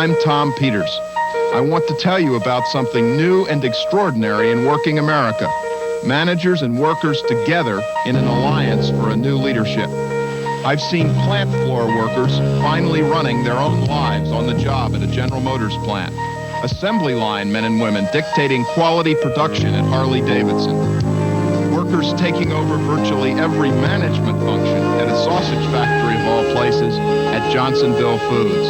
I'm Tom Peters. I want to tell you about something new and extraordinary in working America. Managers and workers together in an alliance for a new leadership. I've seen plant floor workers finally running their own lives on the job at a General Motors plant. Assembly line men and women dictating quality production at Harley-Davidson. Workers taking over virtually every management function at a sausage factory of all places at Johnsonville Foods.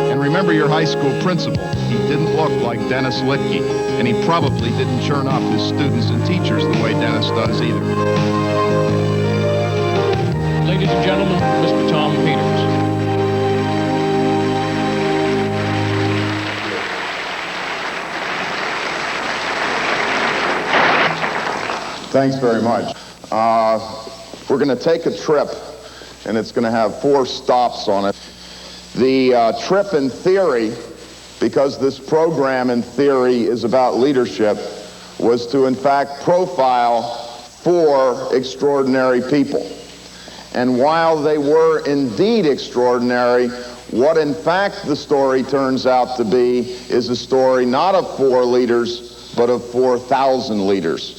And remember your high school principal. He didn't look like Dennis Litke, and he probably didn't churn up his students and teachers the way Dennis does either. Ladies and gentlemen, Mr. Tom Peters. Thanks very much. We're going to take a trip, and it's going to have 4 stops on it. The trip in theory, because this program in theory is about leadership, was to in fact profile 4 extraordinary people. And while they were indeed extraordinary, what in fact the story turns out to be is a story not of 4 leaders, but of 4,000 leaders.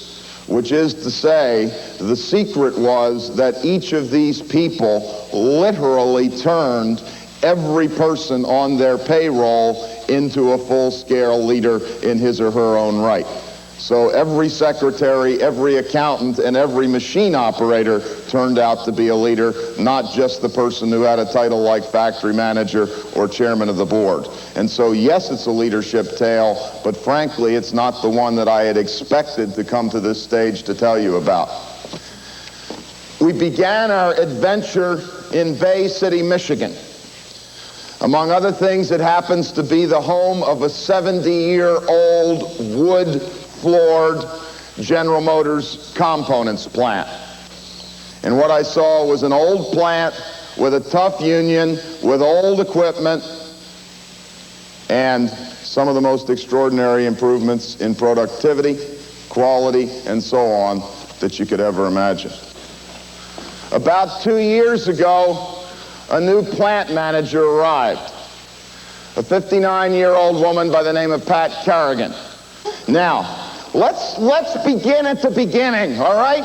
Which is to say, the secret was that each of these people literally turned every person on their payroll into a full-scale leader in his or her own right. So every secretary, every accountant, and every machine operator turned out to be a leader, not just the person who had a title like factory manager or chairman of the board. And so yes, it's a leadership tale, but frankly, it's not the one that I had expected to come to this stage to tell you about. We began our adventure in Bay City, Michigan. Among other things, it happens to be the home of a 70-year-old wood-floored General Motors components plant. And what I saw was an old plant with a tough union, with old equipment, and some of the most extraordinary improvements in productivity, quality, and so on that you could ever imagine. About 2 years ago, a new plant manager arrived, a 59-year-old woman by the name of Pat Kerrigan. Now, let's begin at the beginning, all right?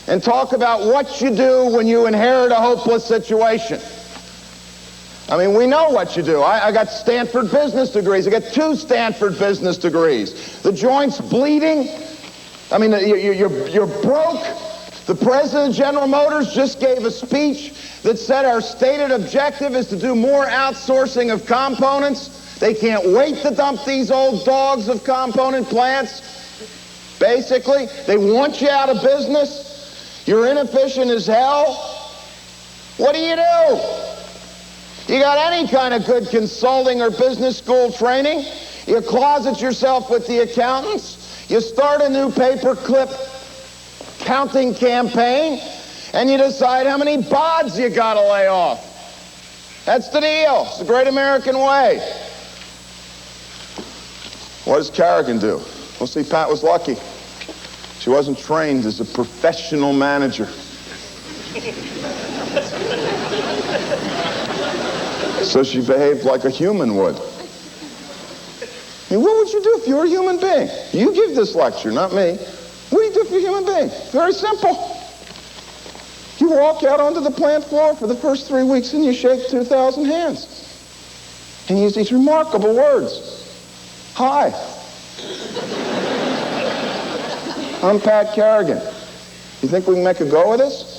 And talk about what you do when you inherit a hopeless situation. I mean, we know what you do. I got Stanford business degrees. I got 2 Stanford business degrees. The joint's bleeding. I mean, you're broke. The president of General Motors just gave a speech that said our stated objective is to do more outsourcing of components. They can't wait to dump these old dogs of component plants. Basically, they want you out of business. You're inefficient as hell. What do? You got any kind of good consulting or business school training? You closet yourself with the accountants. You start a new paperclip counting campaign, and you decide how many bods you got to lay off. That's the deal. It's the great American way. What does Kerrigan do? Well, see, Pat was lucky. She wasn't trained as a professional manager. So she behaved like a human would. I mean, what would you do if you were a human being? You give this lecture, not me. What do you do if you're a human being? Very simple. You walk out onto the plant floor for the first 3 weeks and you shake 2,000 hands. And you use these remarkable words. Hi. I'm Pat Kerrigan. You think we can make a go of this?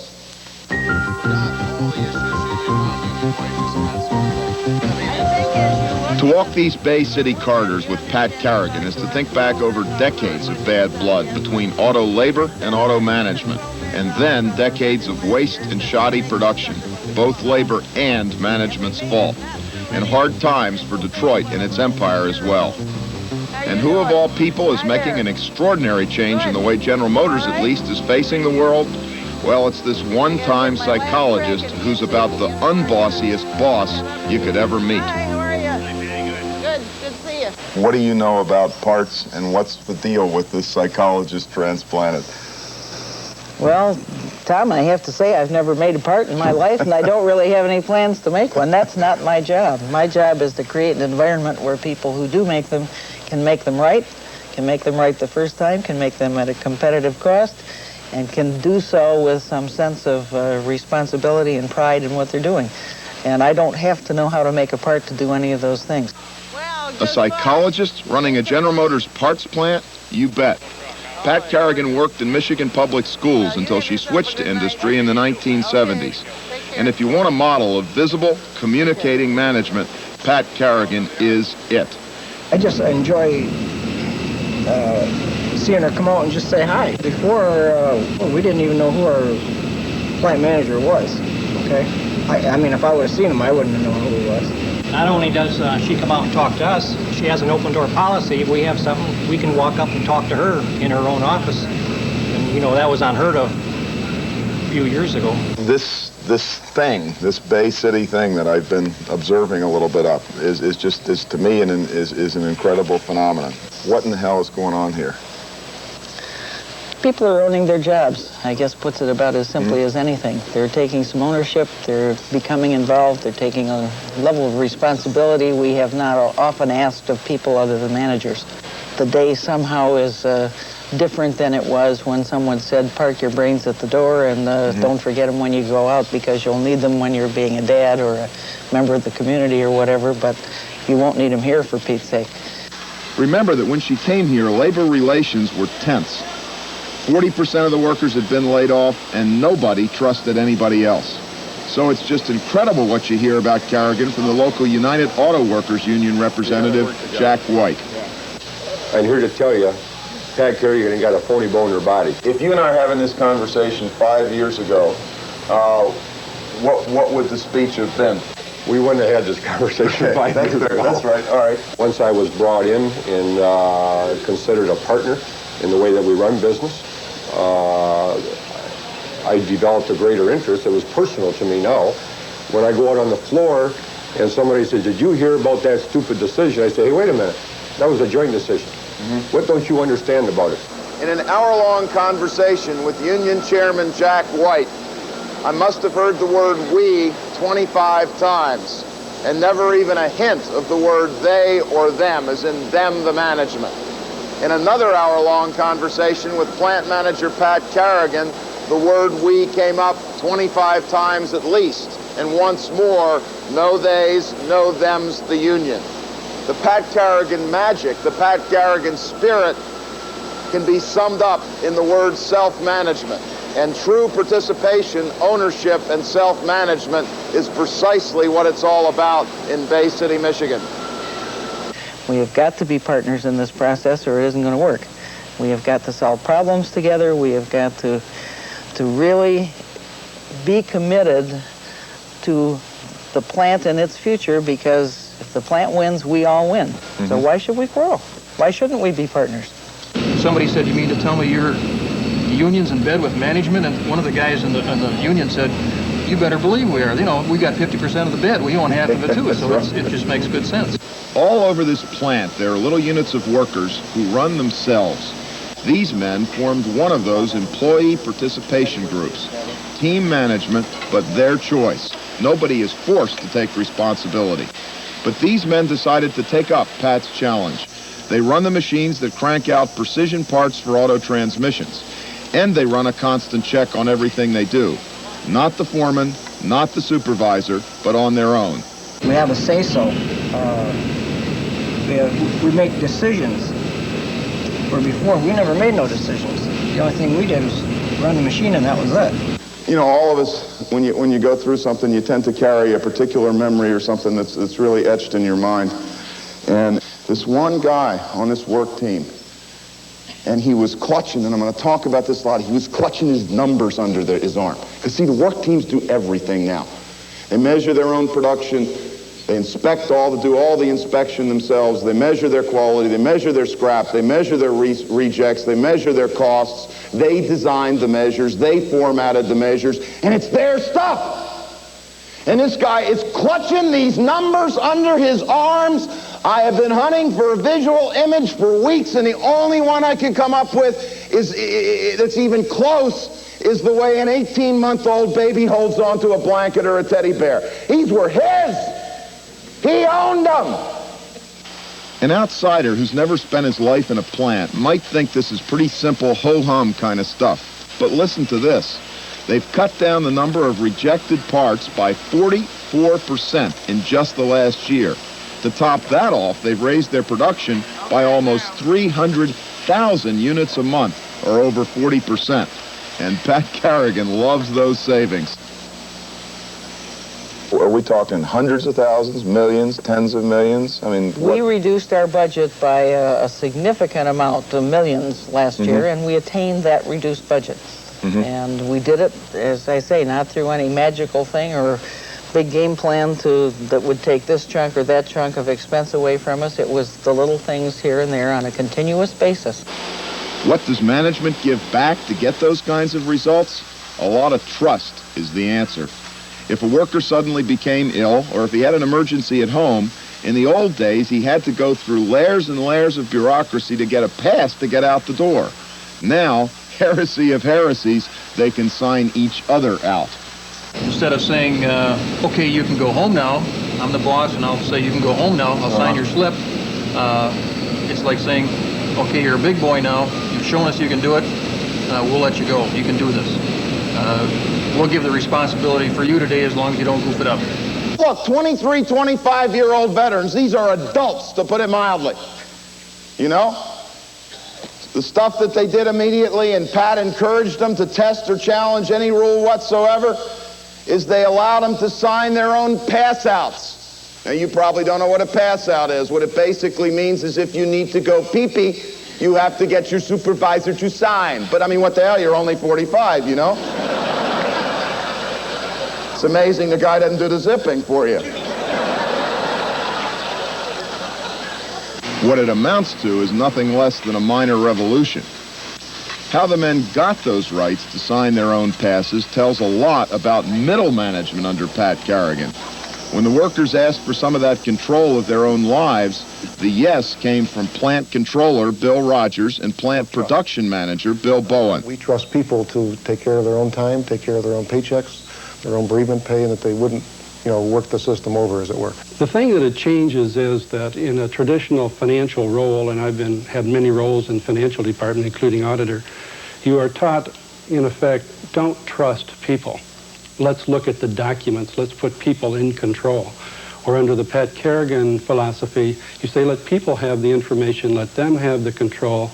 To walk these Bay City corridors with Pat Kerrigan is to think back over decades of bad blood between auto labor and auto management, and then decades of waste and shoddy production, both labor and management's fault, and hard times for Detroit and its empire as well. And who of all people is making an extraordinary change in the way General Motors, at least, is facing the world? Well, it's this one-time psychologist who's about the unbossiest boss you could ever meet. What do you know about parts, and what's the deal with this psychologist transplanted? Well, Tom, I have to say I've never made a part in my life, and I don't really have any plans to make one. That's not my job. My job is to create an environment where people who do make them can make them right the first time, can make them at a competitive cost, and can do so with some sense of responsibility and pride in what they're doing. And I don't have to know how to make a part to do any of those things. A psychologist running a General Motors parts plant? You bet. Pat Kerrigan worked in Michigan public schools until she switched to industry in the 1970s. And if you want a model of visible, communicating management, Pat Kerrigan is it. I just enjoy seeing her come out and just say hi. Before, we didn't even know who our plant manager was, okay? I mean, if I would have seen him, I wouldn't have known who he was. Not only does she come out and talk to us, she has an open door policy. If we have something, we can walk up and talk to her in her own office. And, you know, that was unheard of a few years ago. This this Bay City thing that I've been observing a little bit of is to me is an incredible phenomenon. What in the hell is going on here? People are owning their jobs, I guess puts it about as simply as anything. They're taking some ownership, they're becoming involved, they're taking a level of responsibility we have not often asked of people other than managers. The day somehow is different than it was when someone said, park your brains at the door and don't forget them when you go out, because you'll need them when you're being a dad or a member of the community or whatever, but you won't need them here, for Pete's sake. Remember that when she came here, labor relations were tense. 40% of the workers had been laid off, and nobody trusted anybody else. So it's just incredible what you hear about Kerrigan from the local United Auto Workers Union representative, Jack White. I'm here to tell you, Pat Kerrigan got a phony bone in her body. If you and I are having this conversation 5 years ago, what would the speech have been? We wouldn't have had this conversation 5 years ago. That's right, all right. Once I was brought in and considered a partner in the way that we run business, I developed a greater interest. It was personal to me now. When I go out on the floor and somebody says, did you hear about that stupid decision? I say, hey, wait a minute. That was a joint decision. What don't you understand about it? In an hour-long conversation with Union Chairman Jack White, I must have heard the word we 25 times, and never even a hint of the word they or them, as in them, the management. In another hour-long conversation with plant manager Pat Kerrigan, the word we came up 25 times at least, and once more, no theys, no thems, the union. The Pat Kerrigan magic, the Pat Kerrigan spirit can be summed up in the word self-management. And true participation, ownership, and self-management is precisely what it's all about in Bay City, Michigan. We have got to be partners in this process or it isn't going to work. We have got to solve problems together. We have got to really be committed to the plant and its future, because if the plant wins, we all win. So why should we quarrel? Why shouldn't we be partners? Somebody said, you mean to tell me the union's in bed with management? And one of the guys in the union said, you better believe we are. You know, we got 50% of the bid. We own half of it too, so it just makes good sense. All over this plant, there are little units of workers who run themselves. These men formed one of those employee participation groups. Team management, but their choice. Nobody is forced to take responsibility. But these men decided to take up Pat's challenge. They run the machines that crank out precision parts for auto transmissions. And they run a constant check on everything they do. Not the foreman, not the supervisor, but on their own. We have a say-so. We make decisions, where before we never made no decisions. The only thing we did was run the machine, and that was it. You know, all of us, when you go through something, you tend to carry a particular memory or something that's really etched in your mind. And this one guy on this work team, and he was clutching, and I'm going to talk about this a lot, he was clutching his numbers under his arm. Because, see, the work teams do everything now. They measure their own production, they inspect do all the inspection themselves, they measure their quality, they measure their scrap, they measure their rejects, they measure their costs, they designed the measures, they formatted the measures, and it's their stuff. And this guy is clutching these numbers under his arms. I have been hunting for a visual image for weeks, and the only one I can come up with that's even close is the way an 18-month-old baby holds on to a blanket or a teddy bear. These were his. He owned them. An outsider who's never spent his life in a plant might think this is pretty simple ho-hum kind of stuff. But listen to this. They've cut down the number of rejected parts by 44% in just the last year. To top that off, they've raised their production by almost 300,000 units a month, or over 40%. And Pat Carrigan loves those savings. Are we talking hundreds of thousands, millions, tens of millions? I mean, we reduced our budget by a significant amount, millions last year, and we attained that reduced budget. And we did it, as I say, not through any magical thing or big game plan that would take this chunk or that chunk of expense away from us. It was the little things here and there on a continuous basis. What does management give back to get those kinds of results? A lot of trust is the answer. If a worker suddenly became ill, or if he had an emergency at home, in the old days he had to go through layers and layers of bureaucracy to get a pass to get out the door. Now, heresy of heresies, they can sign each other out. Instead of saying, okay, you can go home now, I'm the boss and I'll say you can go home now, I'll sign your slip. It's like saying, okay, you're a big boy now, you've shown us you can do it, we'll let you go, you can do this. We'll give the responsibility for you today as long as you don't goof it up. Look, 23, 25-year-old veterans, these are adults, to put it mildly. You know? The stuff that they did immediately, and Pat encouraged them to test or challenge any rule whatsoever, is they allowed them to sign their own pass-outs. Now, you probably don't know what a pass-out is. What it basically means is if you need to go pee-pee, you have to get your supervisor to sign. But, I mean, what the hell? You're only 45, you know? It's amazing the guy doesn't do the zipping for you. What it amounts to is nothing less than a minor revolution. How the men got those rights to sign their own passes tells a lot about middle management under Pat Carrigan. When the workers asked for some of that control of their own lives, the yes came from plant controller Bill Rogers and plant production manager Bill Bowen. We trust people to take care of their own time, take care of their own paychecks, their own bereavement pay, and that they wouldn't, work the system over, as it were. The thing that it changes is that in a traditional financial role, and I've had many roles in financial department, including auditor, you are taught, in effect, don't trust people. Let's look at the documents. Let's put people in control. Or under the Pat Carrigan philosophy, you say let people have the information, let them have the control,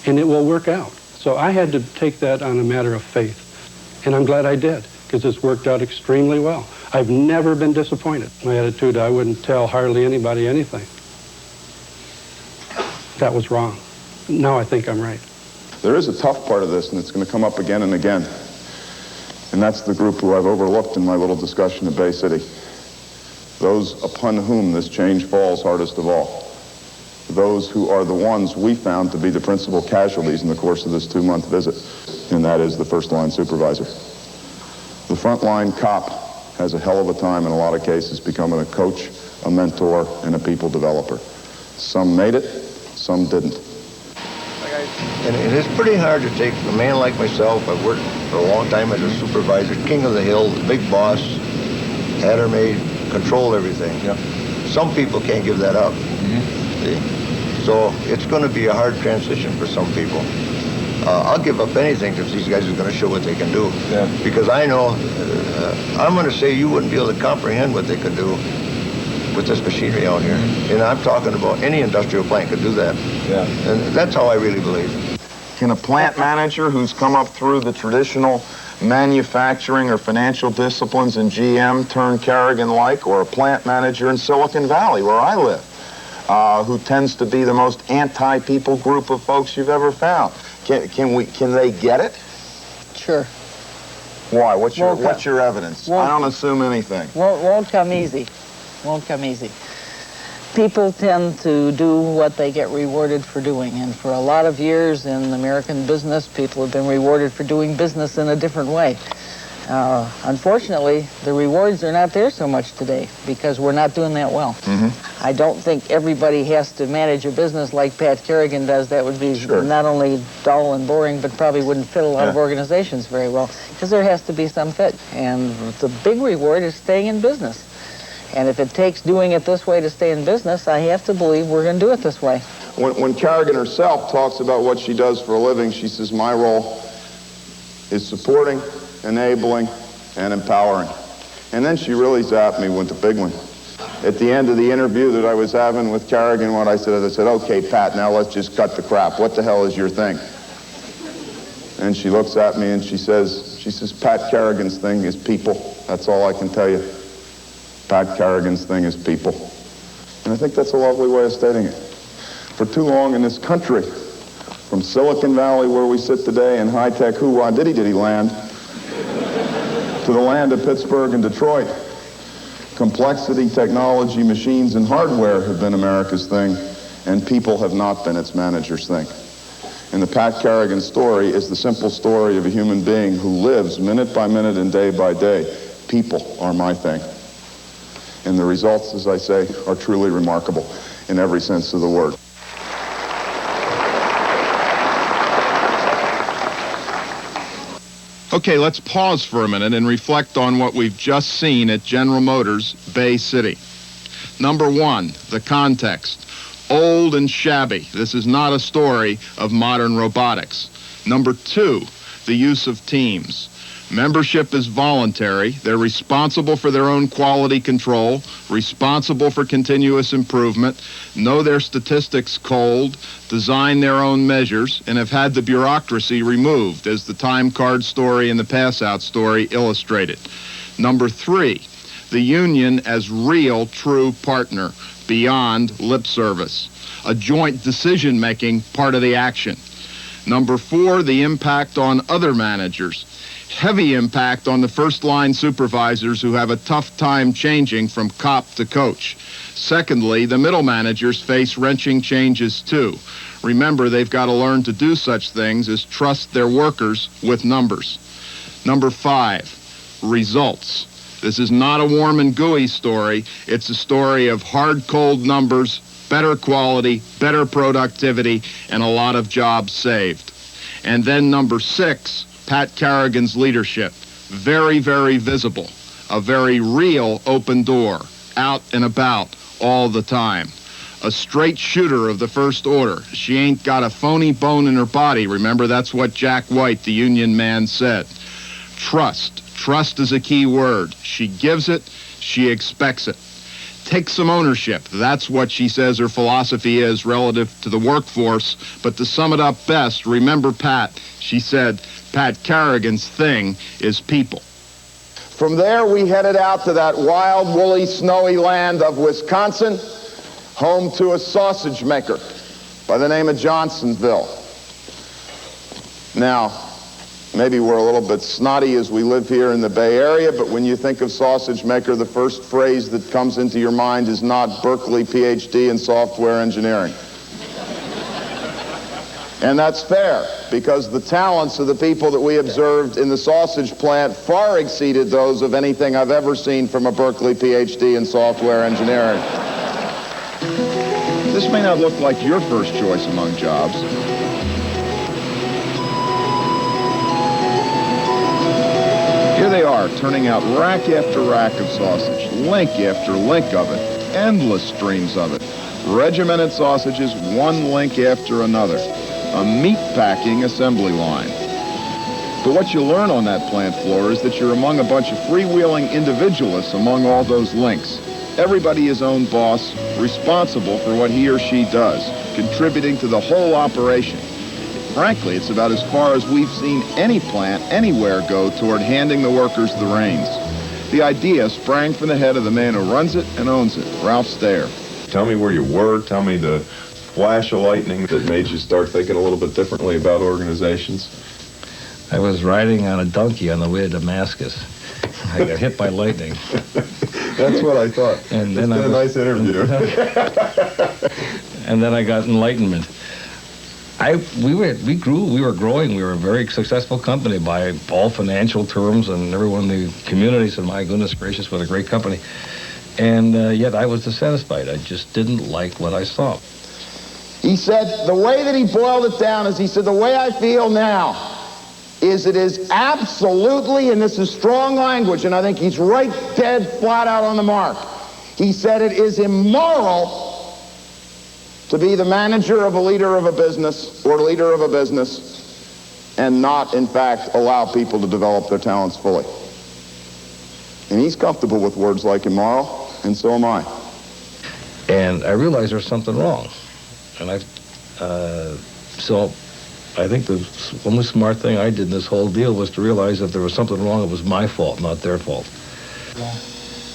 and it will work out. So I had to take that on a matter of faith, and I'm glad I did, because it's worked out extremely well. I've never been disappointed. My attitude, I wouldn't tell hardly anybody anything. That was wrong. Now I think I'm right. There is a tough part of this, and it's going to come up again and again. And that's the group who I've overlooked in my little discussion at Bay City. Those upon whom this change falls hardest of all. Those who are the ones we found to be the principal casualties in the course of this 2-month visit, and that is the first-line supervisor. The front-line cop has a hell of a time in a lot of cases becoming a coach, a mentor, and a people developer. Some made it, some didn't. And it's pretty hard to take a man like myself. I've worked for a long time as a supervisor, king of the hill, the big boss, had her made, control everything. Yeah. Some people can't give that up. See? So it's going to be a hard transition for some people. I'll give up anything if these guys are going to show what they can do. Yeah. Because I know, I'm going to say you wouldn't be able to comprehend what they could do with this machinery out here. And I'm talking about any industrial plant could do that. Yeah. And that's how I really believe. Can a plant manager who's come up through the traditional manufacturing or financial disciplines in GM turn Carrigan-like, or a plant manager in Silicon Valley, where I live, who tends to be the most anti-people group of folks you've ever found? Can they get it? Sure. Why? What's your evidence? I don't assume anything. Won't come easy. Won't come easy. People tend to do what they get rewarded for doing, and for a lot of years in American business, people have been rewarded for doing business in a different way. Unfortunately, the rewards are not there so much today because we're not doing that well. I don't think everybody has to manage a business like Pat Kerrigan does. That would be not only dull and boring, but probably wouldn't fit a lot of organizations very well, because there has to be some fit. And the big reward is staying in business. And if it takes doing it this way to stay in business, I have to believe we're going to do it this way. When Kerrigan herself talks about what she does for a living, she says, my role is supporting, enabling, and empowering. And then she really zapped me with the big one. At the end of the interview that I was having with Kerrigan, what I said, okay, Pat, now let's just cut the crap. What the hell is your thing? And she looks at me and she says, Pat Kerrigan's thing is people. That's all I can tell you. Pat Kerrigan's thing is people. And I think that's a lovely way of stating it. For too long in this country, from Silicon Valley, where we sit today, in high-tech hoo-wah diddy-diddy land, to the land of Pittsburgh and Detroit, complexity, technology, machines, and hardware have been America's thing, and people have not been its manager's thing. And the Pat Kerrigan story is the simple story of a human being who lives minute by minute and day by day. People are my thing. And the results, as I say, are truly remarkable in every sense of the word. Okay, let's pause for a minute and reflect on what we've just seen at General Motors, Bay City. Number one, the context. Old and shabby. This is not a story of modern robotics. Number two, the use of teams. Membership is voluntary. They're responsible for their own quality control, responsible for continuous improvement, know their statistics cold, design their own measures, and have had the bureaucracy removed, as the time card story and the pass-out story illustrated. Number three, the union as real, true partner, beyond lip service. A joint decision-making part of the action. Number four, the impact on other managers. Heavy impact on the first-line supervisors who have a tough time changing from cop to coach. Secondly, the middle managers face wrenching changes too. Remember, they've got to learn to do such things as trust their workers with numbers. Number five, results. This is not a warm and gooey story. It's a story of hard, cold numbers, better quality, better productivity, and a lot of jobs saved. And then number six, Pat Kerrigan's leadership. Very, very visible. A very real open door. Out and about all the time. A straight shooter of the first order. She ain't got a phony bone in her body. Remember, that's what Jack White, the union man, said. Trust. Trust is a key word. She gives it. She expects it. Take some ownership. That's what she says her philosophy is relative to the workforce. But to sum it up best, remember Pat. She said, Pat Kerrigan's thing is people. From there, we headed out to that wild, woolly, snowy land of Wisconsin, home to a sausage maker by the name of Johnsonville. Now, maybe we're a little bit snotty as we live here in the Bay Area, but when you think of sausage maker, the first phrase that comes into your mind is not Berkeley PhD in software engineering. And that's fair, because the talents of the people that we observed in the sausage plant far exceeded those of anything I've ever seen from a Berkeley PhD in software engineering. This may not look like your first choice among jobs. Here they are, turning out rack after rack of sausage, link after link of it, endless streams of it. Regimented sausages, one link after another. A meat-packing assembly line. But what you learn on that plant floor is that you're among a bunch of freewheeling individualists among all those links. Everybody his own boss, responsible for what he or she does, contributing to the whole operation. Frankly, it's about as far as we've seen any plant anywhere go toward handing the workers the reins. The idea sprang from the head of the man who runs it and owns it, Ralph Stair. Tell me where you were. Tell me the flash of lightning that made you start thinking a little bit differently about organizations. I was riding on a donkey on the way to Damascus. I got hit by lightning. That's what I thought. And then a nice interview. And then I got enlightenment. We were growing. We were a very successful company by all financial terms, and everyone in the community said, my goodness gracious, what a great company. And yet I was dissatisfied. I just didn't like what I saw. He said, the way that he boiled it down is, he said, the way I feel now is it is absolutely, and this is strong language, and I think he's right dead flat out on the mark. He said it is immoral to be the manager of a leader of a business or leader of a business and not, in fact, allow people to develop their talents fully. And he's comfortable with words like immoral, and so am I. And I realized there's something wrong. And so I think the only smart thing I did in this whole deal was to realize that there was something wrong. It was my fault, not their fault.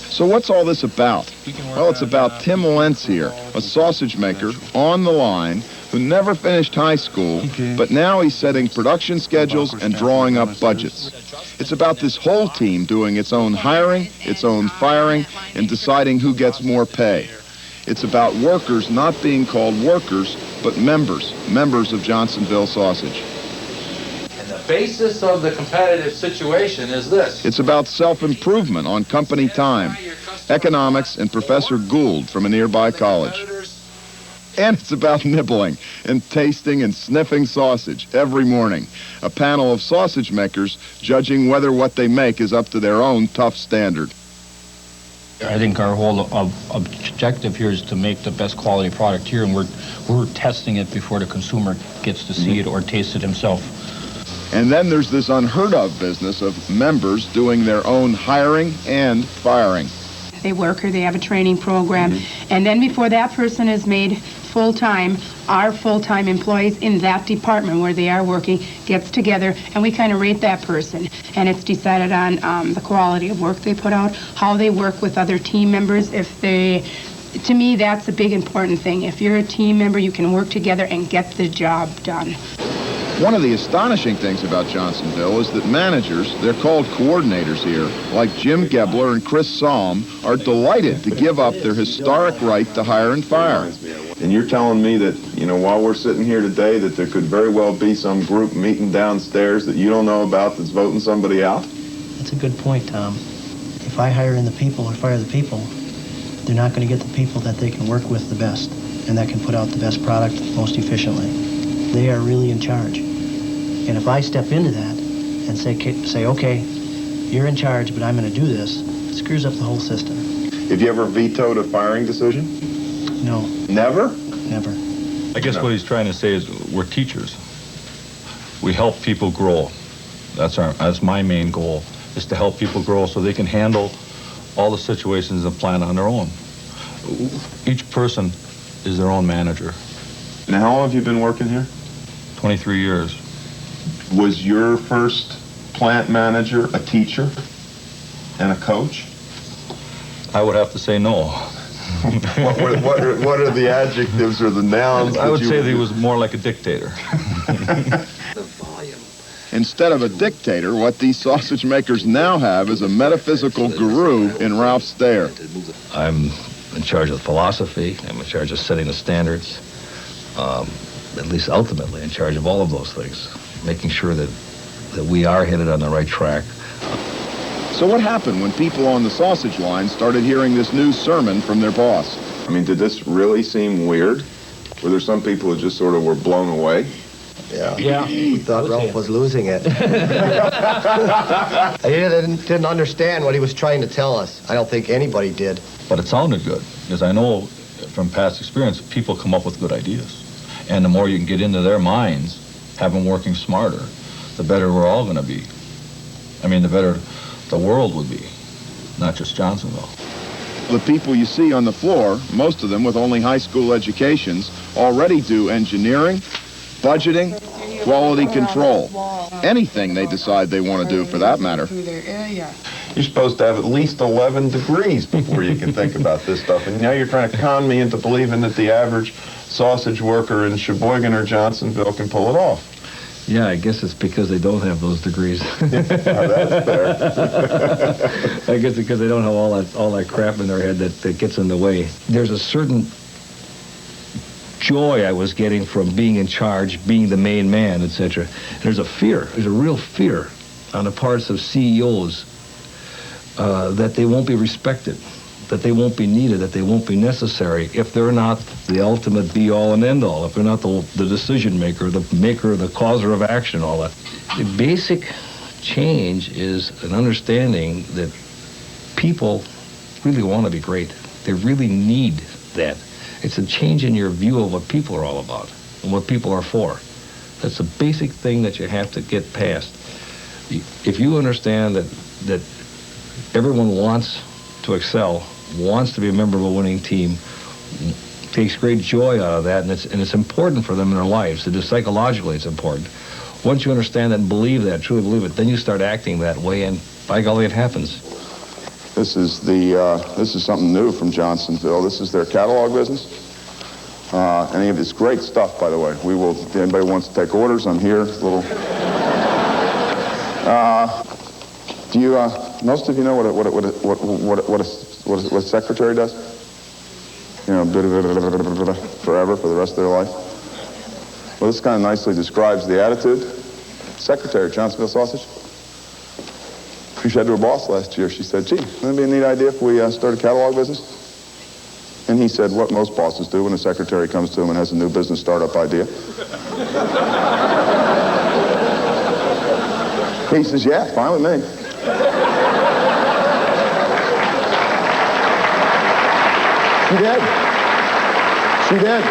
So what's all this about? Well, it's about Tim Lentz here, a sausage maker on the line who never finished high school, but now he's setting production schedules and drawing up budgets. It's about this whole team doing its own hiring, its own firing, and deciding who gets more pay. It's about workers not being called workers, but members of Johnsonville Sausage. The basis of the competitive situation is this. It's about self-improvement on company time, economics, and Professor Gould from a nearby college. And it's about nibbling and tasting and sniffing sausage every morning. A panel of sausage makers judging whether what they make is up to their own tough standard. I think our whole objective here is to make the best quality product here, and we're testing it before the consumer gets to see it or taste it himself. And then there's this unheard of business of members doing their own hiring and firing. They work or they have a training program, and then before that person is made full-time, our full-time employees in that department where they are working gets together and we kind of rate that person, and it's decided on the quality of work they put out, how they work with other team members. To me, that's a big important thing. If you're a team member, you can work together and get the job done. One of the astonishing things about Johnsonville is that managers, they're called coordinators here, like Jim Gebler and Chris Salm, are delighted to give up their historic right to hire and fire. And you're telling me that, while we're sitting here today, that there could very well be some group meeting downstairs that you don't know about that's voting somebody out? That's a good point, Tom. If I hire in the people or fire the people, they're not going to get the people that they can work with the best and that can put out the best product most efficiently. They are really in charge. And if I step into that and say, okay, you're in charge, but I'm going to do this, it screws up the whole system. Have you ever vetoed a firing decision? No. Never? Never. I guess what he's trying to say is we're teachers. We help people grow. That's my main goal, is to help people grow so they can handle all the situations and plan on their own. Each person is their own manager. And how long have you been working here? 23 years. Was your first plant manager a teacher and a coach? I would have to say no. What are the adjectives or the nouns? I would say that he was more like a dictator. Instead of a dictator, what these sausage makers now have is a metaphysical guru in Ralph Stair. I'm in charge of philosophy. I'm in charge of setting the standards. At least ultimately in charge of all of those things, making sure that we are headed on the right track. So what happened when people on the sausage line started hearing this new sermon from their boss? I mean, did this really seem weird? Were there some people who just sort of were blown away? Yeah. We thought Ralph was losing it. I didn't understand what he was trying to tell us. I don't think anybody did. But it sounded good, because I know from past experience, people come up with good ideas. And the more you can get into their minds, have them working smarter, the better we're all going to be. I mean, the better the world would be, not just Johnsonville. The people you see on the floor, most of them with only high school educations, already do engineering, budgeting, quality control. Anything they decide they want to do, for that matter. You're supposed to have at least 11 degrees before you can think about this stuff. And now you're trying to con me into believing that the average sausage worker in Sheboygan or Johnsonville can pull it off. Yeah, I guess it's because they don't have those degrees. That's fair. I guess because they don't have all that crap in their head that gets in the way. There's a certain joy I was getting from being in charge, being the main man, etc. There's a fear, there's a real fear on the parts of CEOs that they won't be respected, that they won't be needed, that they won't be necessary if they're not the ultimate be-all and end-all, if they're not the decision maker, the causer of action, all that. The basic change is an understanding that people really want to be great. They really need that. It's a change in your view of what people are all about and what people are for. That's a basic thing that you have to get past. If you understand that everyone wants to excel, wants to be a member of a winning team, takes great joy out of that, and it's important for them in their lives. It is psychologically it's important. Once you understand that and believe that, truly believe it, then you start acting that way, and by golly, it happens. This is something new from Johnsonville. This is their catalog business. Any of it's great stuff, by the way. If anybody wants to take orders, I'm here. Most of you know what a secretary does? You know, forever, for the rest of their life. Well, this kind of nicely describes the attitude. Secretary, Johnsonville Sausage. She said to her boss last year, she said, gee, wouldn't it be a neat idea if we start a catalog business? And he said, what most bosses do when a secretary comes to him and has a new business startup idea. He says, yeah, fine with me. She did.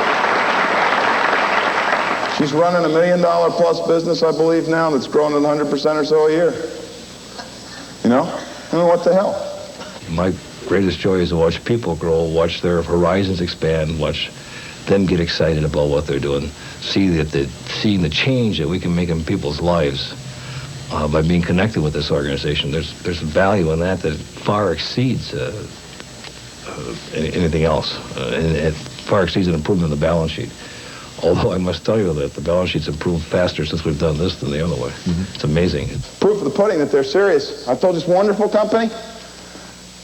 She's running $1 million plus business, I believe now, that's growing at 100% or so a year. You know? I mean, what the hell? My greatest joy is to watch people grow, watch their horizons expand, watch them get excited about what they're doing, seeing the change that we can make in people's lives by being connected with this organization. There's value in that far exceeds anything else. And it far exceeds an improvement in the balance sheet. Although I must tell you that the balance sheet's improved faster since we've done this than the other way. Mm-hmm. It's amazing. Proof of the pudding that they're serious. I've told this wonderful company,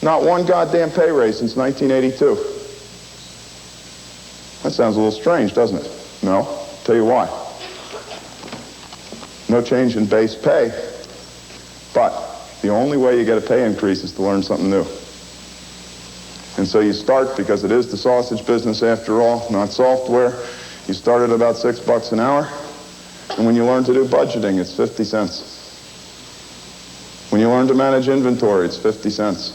not one goddamn pay raise since 1982. That sounds a little strange, doesn't it? No. Tell you why. No change in base pay, but the only way you get a pay increase is to learn something new. And so you start, because it is the sausage business after all, not software. You start at about $6 an hour, and when you learn to do budgeting, it's 50 cents. When you learn to manage inventory, it's 50 cents.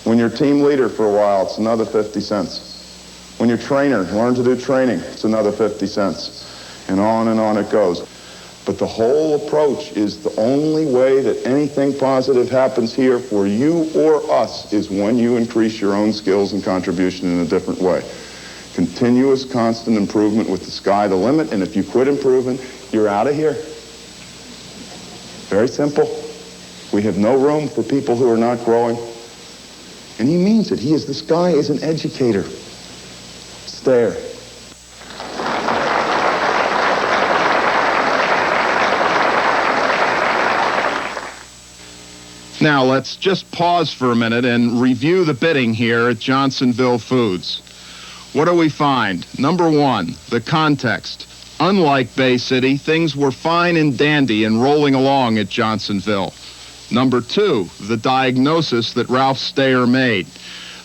When you're team leader for a while, it's another 50 cents. When you're trainer, learn to do training, it's another 50 cents. And on it goes. But the whole approach is the only way that anything positive happens here for you or us is when you increase your own skills and contribution in a different way. Continuous, constant improvement with the sky the limit, and if you quit improving, you're out of here. Very simple. We have no room for people who are not growing. And he means it. This guy is an educator. It's there. Now, let's just pause for a minute and review the bidding here at Johnsonville Foods. What do we find? Number one, the context. Unlike Bay City, things were fine and dandy and rolling along at Johnsonville. Number two, the diagnosis that Ralph Steyer made.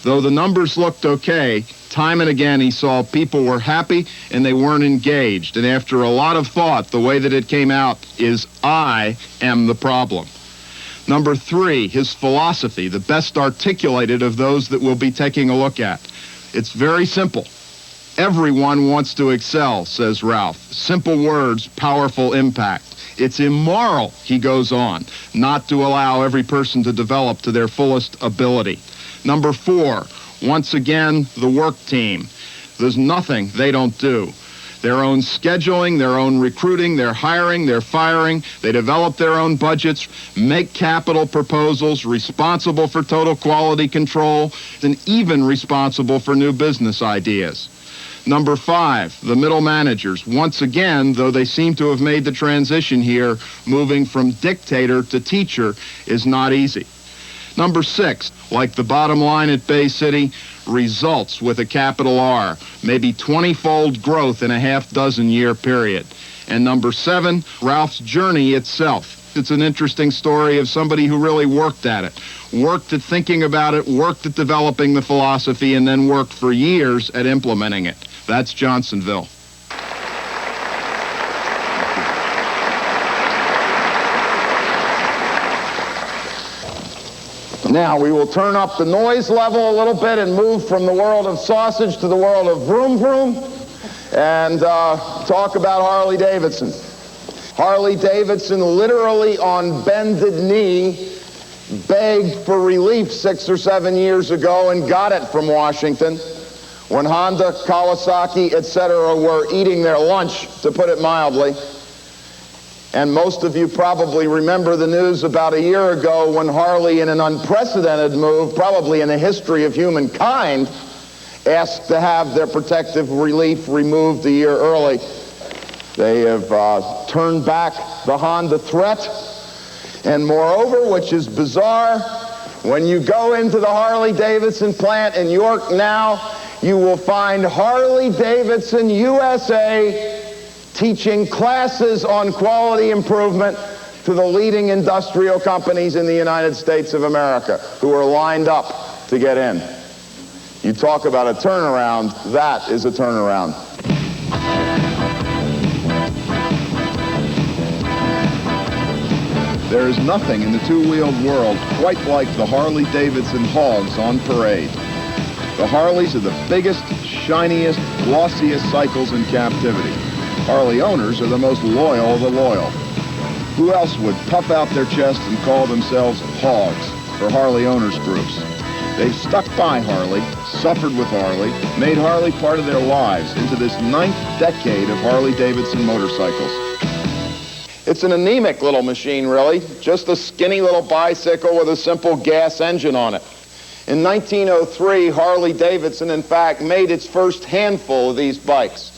Though the numbers looked okay, time and again he saw people were happy and they weren't engaged. And after a lot of thought, the way that it came out is, I am the problem. Number three, his philosophy, the best articulated of those that we'll be taking a look at. It's very simple. Everyone wants to excel, says Ralph. Simple words, powerful impact. It's immoral, he goes on, not to allow every person to develop to their fullest ability. Number four, once again, the work team. There's nothing they don't do. Their own scheduling, their own recruiting, their hiring, their firing. They develop their own budgets, make capital proposals, responsible for total quality control, and even responsible for new business ideas. Number five, the middle managers. Once again, though they seem to have made the transition here, moving from dictator to teacher is not easy. Number six, like the bottom line at Bay City, results with a capital R, maybe 20-fold growth in a half-dozen-year period. And number 7, Ralph's journey itself. It's an interesting story of somebody who really worked at it, worked at thinking about it, worked at developing the philosophy, and then worked for years at implementing it. That's Johnsonville. Now we will turn up the noise level a little bit and move from the world of sausage to the world of vroom vroom and talk about Harley Davidson. Harley Davidson literally on bended knee begged for relief 6 or 7 years ago and got it from Washington when Honda, Kawasaki, etc. were eating their lunch, to put it mildly. And most of you probably remember the news about a year ago when Harley, in an unprecedented move, probably in the history of humankind, asked to have their protective relief removed a year early. They have turned back the Honda threat. And moreover, which is bizarre, when you go into the Harley-Davidson plant in York now, you will find Harley-Davidson USA teaching classes on quality improvement to the leading industrial companies in the United States of America who are lined up to get in. You talk about a turnaround, that is a turnaround. There is nothing in the two-wheeled world quite like the Harley-Davidson hogs on parade. The Harleys are the biggest, shiniest, glossiest cycles in captivity. Harley owners are the most loyal of the loyal. Who else would puff out their chest and call themselves hogs for Harley owners groups? They've stuck by Harley, suffered with Harley, made Harley part of their lives into this 9th decade of Harley-Davidson motorcycles. It's an anemic little machine, really. Just a skinny little bicycle with a simple gas engine on it. In 1903, Harley-Davidson, in fact, made its first handful of these bikes.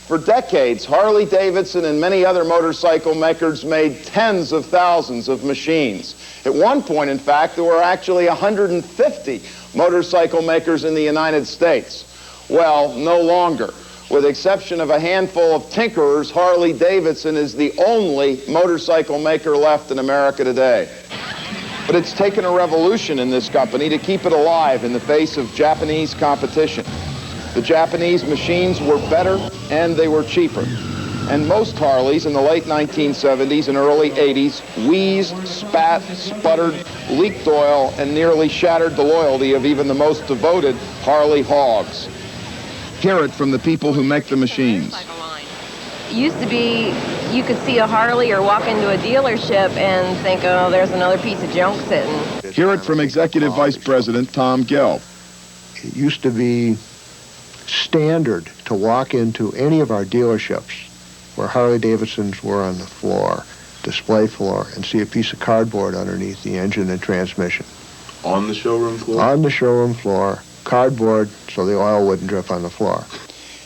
For decades, Harley-Davidson and many other motorcycle makers made tens of thousands of machines. At one point, in fact, there were actually 150 motorcycle makers in the United States. Well, no longer. With the exception of a handful of tinkerers, Harley-Davidson is the only motorcycle maker left in America today. But it's taken a revolution in this company to keep it alive in the face of Japanese competition. The Japanese machines were better and they were cheaper. And most Harleys in the late 1970s and early 80s wheezed, spat, sputtered, leaked oil, and nearly shattered the loyalty of even the most devoted Harley hogs. Hear it from the people who make the machines. It used to be you could see a Harley or walk into a dealership and think, oh, there's another piece of junk sitting. Hear it from Executive Vice President Tom Gelb. It used to be standard to walk into any of our dealerships where Harley-Davidsons were on the floor, display floor, and see a piece of cardboard underneath the engine and transmission. On the showroom floor? On the showroom floor, cardboard so the oil wouldn't drip on the floor.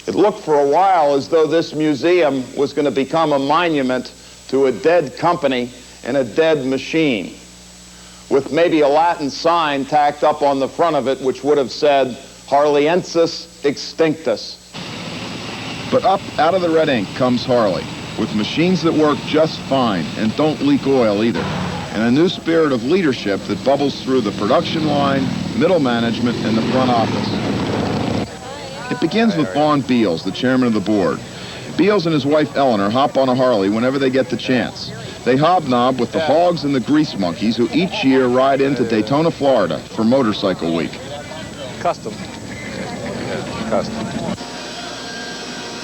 It looked for a while as though this museum was going to become a monument to a dead company and a dead machine, with maybe a Latin sign tacked up on the front of it which would have said, Harleiensis extinctus. But up out of the red ink comes Harley, with machines that work just fine and don't leak oil either, and a new spirit of leadership that bubbles through the production line, middle management, and the front office. It begins with Vaughn Beals, the chairman of the board. Beals and his wife Eleanor hop on a Harley whenever they get the chance. They hobnob with the hogs and the grease monkeys who each year ride into Daytona, Florida for Motorcycle Week. Custom. Custom.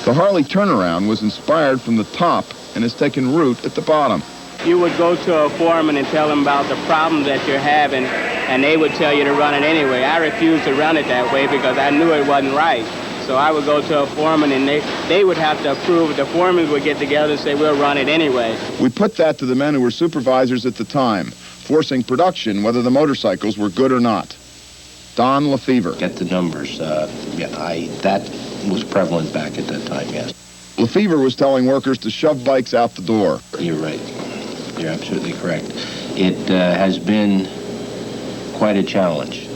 The Harley turnaround was inspired from the top and has taken root at the bottom. You would go to a foreman and tell them about the problem that you're having, and they would tell you to run it anyway. I refused to run it that way because I knew it wasn't right. So I would go to a foreman and they would have to approve it. The foreman would get together and say, we'll run it anyway. We put that to the men who were supervisors at the time, forcing production whether the motorcycles were good or not. Don Lefevre. Get the numbers. That was prevalent back at that time, yes. Lefevre was telling workers to shove bikes out the door. You're right. You're absolutely correct. It has been quite a challenge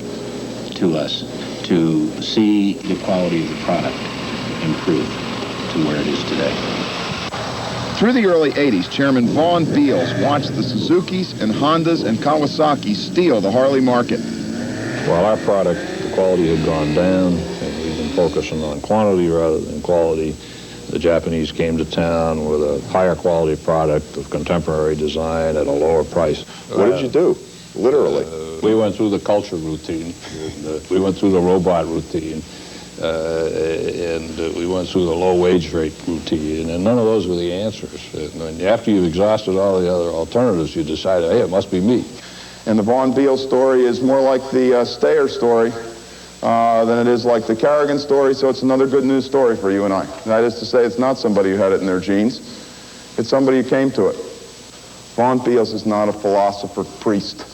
to us to see the quality of the product improve to where it is today. Through the early 80s, Chairman Vaughn Beals watched the Suzukis and Hondas and Kawasaki's steal the Harley market. Well, our product, the quality had gone down, and we've been focusing on quantity rather than quality. The Japanese came to town with a higher quality product of contemporary design at a lower price. What did you do, literally? We went through the culture routine. We went through the robot routine. And we went through the low wage rate routine, and none of those were the answers. And after you've exhausted all the other alternatives, you decide, hey, it must be me. And the Vaughn Beals story is more like the Stayer story than it is like the Carrigan story, so it's another good news story for you and I. That is to say, it's not somebody who had it in their genes. It's somebody who came to it. Vaughn Beals is not a philosopher priest.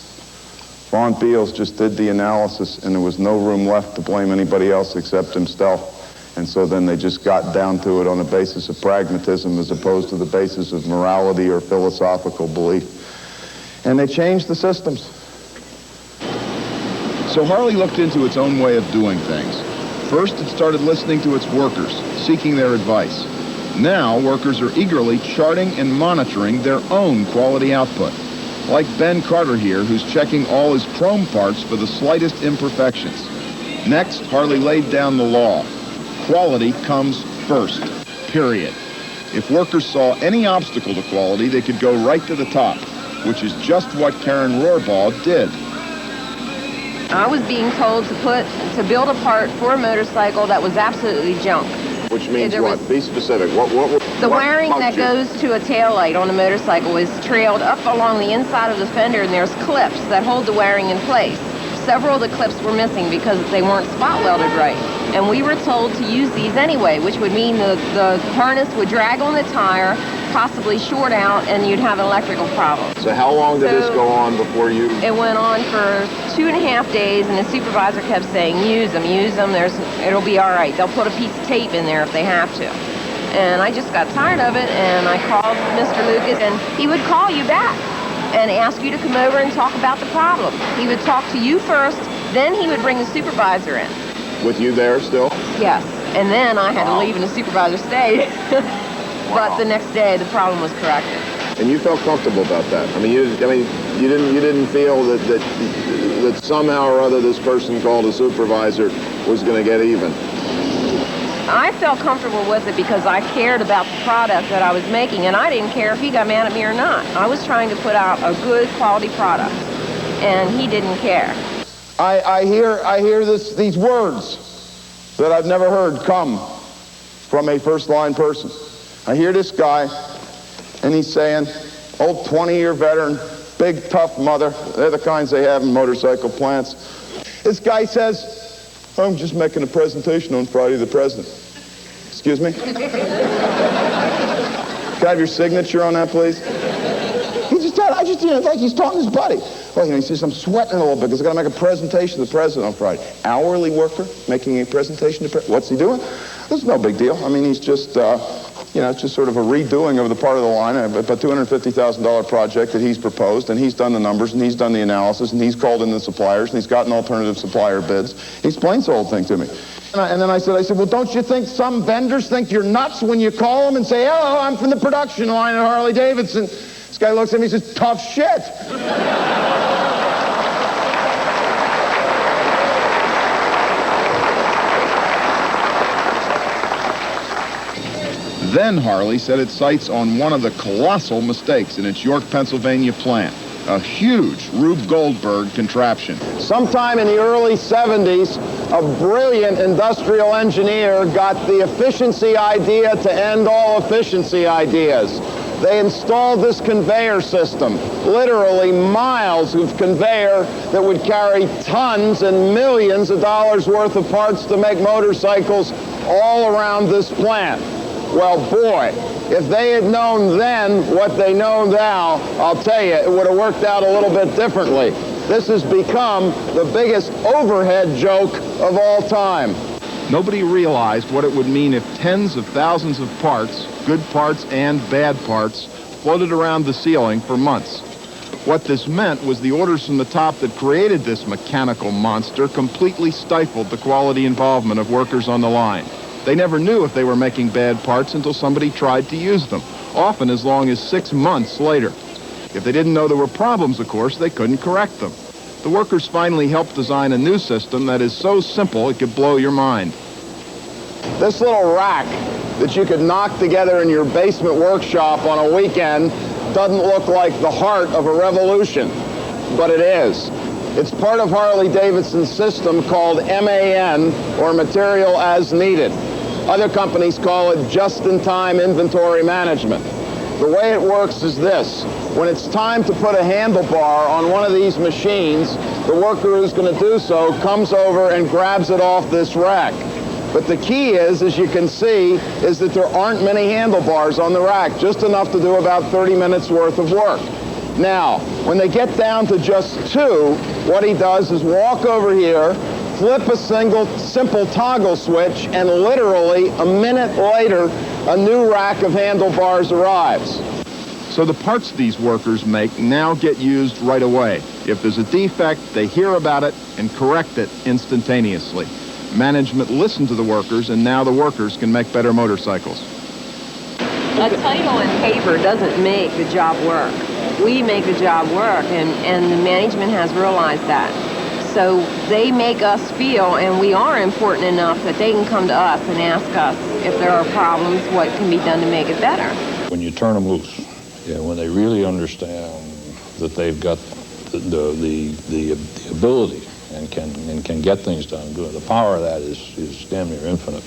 Vaughn Beals just did the analysis, and there was no room left to blame anybody else except himself. And so then they just got down to it on the basis of pragmatism as opposed to the basis of morality or philosophical belief. And they changed the systems. So Harley looked into its own way of doing things. First, it started listening to its workers, seeking their advice. Now, workers are eagerly charting and monitoring their own quality output. Like Ben Carter here, who's checking all his chrome parts for the slightest imperfections. Next, Harley laid down the law. Quality comes first, period. If workers saw any obstacle to quality, they could go right to the top, which is just what Karen Rohrbaugh did. I was being told to build a part for a motorcycle that was absolutely junk. Which means what? Be specific. The wiring that goes to a taillight on a motorcycle is trailed up along the inside of the fender, and there's clips that hold the wiring in place. Several of the clips were missing because they weren't spot welded right. And we were told to use these anyway, which would mean the harness would drag on the tire, possibly short out, and you'd have an electrical problem. So how long did this go on before you... It went on for 2.5 days, and the supervisor kept saying, use them, it'll be all right. They'll put a piece of tape in there if they have to. And I just got tired of it, and I called Mr. Lucas, and he would call you back and ask you to come over and talk about the problem. He would talk to you first, then he would bring the supervisor in. With you there still? Yes, and then I had to leave and the supervisor stayed. But the next day, the problem was corrected. And you felt comfortable about that? I mean, you didn't feel that somehow or other this person called a supervisor was going to get even? I felt comfortable with it because I cared about the product that I was making, and I didn't care if he got mad at me or not. I was trying to put out a good quality product, and he didn't care. I hear these words that I've never heard come from a first-line person. I hear this guy, and he's saying, old 20-year veteran, big, tough mother. They're the kinds they have in motorcycle plants. This guy says, I'm just making a presentation on Friday the President. Excuse me? Can I have your signature on that, please? Like he's talking to his buddy. Well, he says, I'm sweating a little bit because I've got to make a presentation to the President on Friday. Hourly worker making a presentation to the President. What's he doing? This is no big deal. I mean, he's just, it's just sort of a redoing of the part of the line, a $250,000 project that he's proposed, and he's done the numbers, and he's done the analysis, and he's called in the suppliers, and he's gotten alternative supplier bids. He explains the whole thing to me. And then I said, well, don't you think some vendors think you're nuts when you call them and say, hello, I'm from the production line at Harley-Davidson? This guy looks at me and says, tough shit. Then Harley set its sights on one of the colossal mistakes in its York, Pennsylvania plant, a huge Rube Goldberg contraption. Sometime in the early 70s, a brilliant industrial engineer got the efficiency idea to end all efficiency ideas. They installed this conveyor system, literally miles of conveyor that would carry tons and millions of dollars worth of parts to make motorcycles all around this plant. Well, boy, if they had known then what they know now, I'll tell you, it would have worked out a little bit differently. This has become the biggest overhead joke of all time. Nobody realized what it would mean if tens of thousands of parts, good parts and bad parts, floated around the ceiling for months. What this meant was the orders from the top that created this mechanical monster completely stifled the quality involvement of workers on the line. They never knew if they were making bad parts until somebody tried to use them, often as long as 6 months later. If they didn't know there were problems, of course, they couldn't correct them. The workers finally helped design a new system that is so simple it could blow your mind. This little rack that you could knock together in your basement workshop on a weekend doesn't look like the heart of a revolution, but it is. It's part of Harley-Davidson's system called MAN, or Material As Needed. Other companies call it Just-in-Time Inventory Management. The way it works is this. When it's time to put a handlebar on one of these machines, the worker who's going to do so comes over and grabs it off this rack. But the key is, as you can see, is that there aren't many handlebars on the rack, just enough to do about 30 minutes worth of work. Now, when they get down to just 2, what he does is walk over here, flip a simple toggle switch, and literally a minute later, a new rack of handlebars arrives. So the parts these workers make now get used right away. If there's a defect, they hear about it and correct it instantaneously. Management listened to the workers, and now the workers can make better motorcycles. A title and paper doesn't make the job work. We make the job work, and the management has realized that. So they make us feel, and we are important enough that they can come to us and ask us if there are problems, what can be done to make it better. When you turn them loose, when they really understand that they've got the ability and can get things done, the power of that is damn near infinite.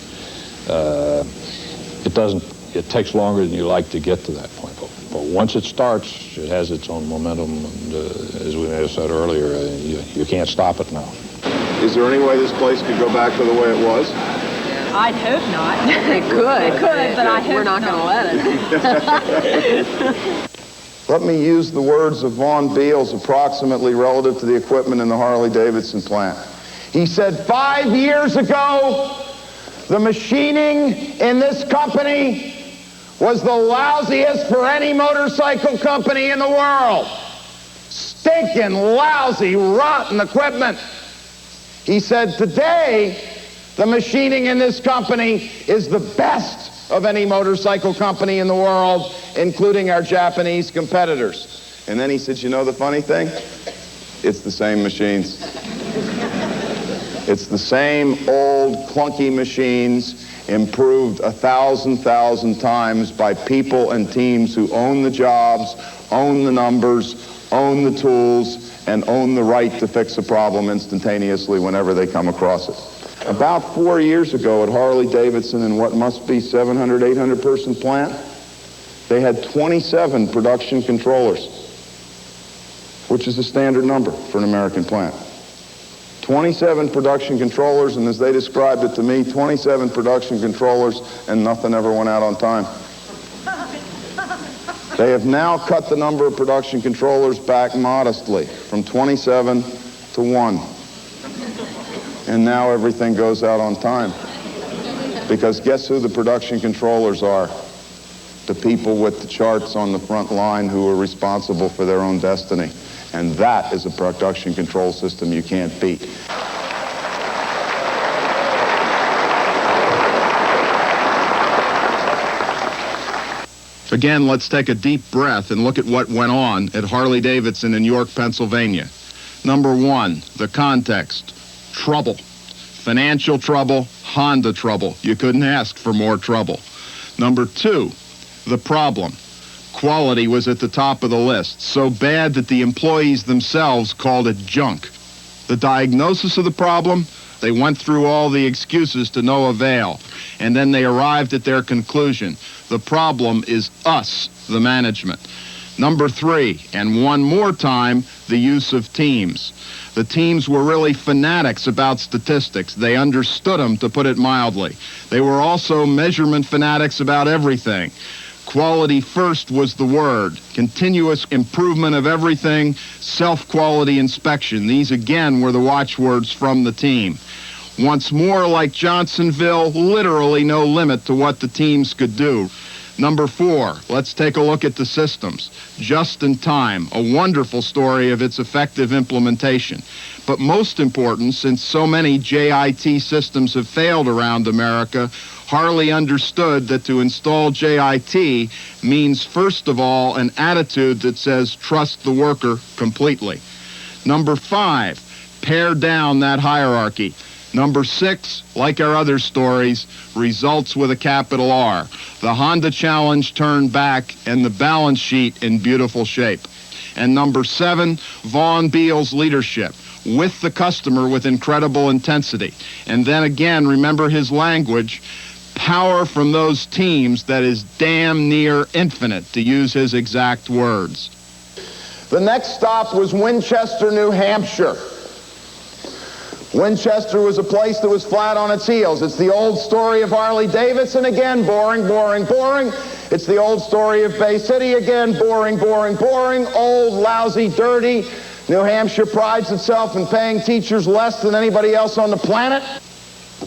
It takes longer than you like to get to that point. But once it starts, it has its own momentum, and as we may have said earlier, you can't stop it now. Is there any way this place could go back to the way it was? I'd hope not. It could, but I hope we're not going to let it. Let me use the words of Vaughn Beals approximately relative to the equipment in the Harley-Davidson plant. He said, 5 years ago, the machining in this company was the lousiest for any motorcycle company in the world. Stinking, lousy, rotten equipment. He said, today, the machining in this company is the best of any motorcycle company in the world, including our Japanese competitors. And then he said, you know the funny thing? It's the same machines. It's the same old clunky machines, improved 1,000 times by people and teams who own the jobs, own the numbers, own the tools, and own the right to fix a problem instantaneously whenever they come across it. About 4 years ago at Harley-Davidson, in what must be 700, 800 person plant, they had 27 production controllers, which is a standard number for an American plant. 27 production controllers, and as they described it to me, 27 production controllers, and nothing ever went out on time. They have now cut the number of production controllers back modestly from 27 to 1. And now everything goes out on time. Because guess who the production controllers are? The people with the charts on the front line who are responsible for their own destiny. And that is a production control system you can't beat. Again, let's take a deep breath and look at what went on at Harley-Davidson in York, Pennsylvania. Number 1, the context. Trouble. Financial trouble, Honda trouble. You couldn't ask for more trouble. Number 2, the problem. Quality was at the top of the list, so bad that the employees themselves called it junk. The diagnosis of the problem, they went through all the excuses to no avail, and then they arrived at their conclusion. The problem is us, the management. Number 3, and one more time, the use of teams. The teams were really fanatics about statistics. They understood them, to put it mildly. They were also measurement fanatics about everything. Quality first was the word. Continuous improvement of everything, self-quality inspection. These again were the watchwords from the team. Once more, like Johnsonville, literally no limit to what the teams could do. Number 4, let's take a look at the systems. Just in Time, a wonderful story of its effective implementation. But most important, since so many JIT systems have failed around America, Harley understood that to install JIT means, first of all, an attitude that says trust the worker completely. Number 5, pare down that hierarchy. Number 6, like our other stories, results with a capital R. The Honda Challenge turned back and the balance sheet in beautiful shape. And number 7, Vaughn Beal's leadership, with the customer with incredible intensity. And then again, remember his language, power from those teams that is damn near infinite, to use his exact words. The next stop was Winchester, New Hampshire. Winchester was a place that was flat on its heels. It's the old story of Harley-Davidson again, boring, boring, boring. It's the old story of Bay City again, boring, boring, boring, old, lousy, dirty. New Hampshire prides itself in paying teachers less than anybody else on the planet.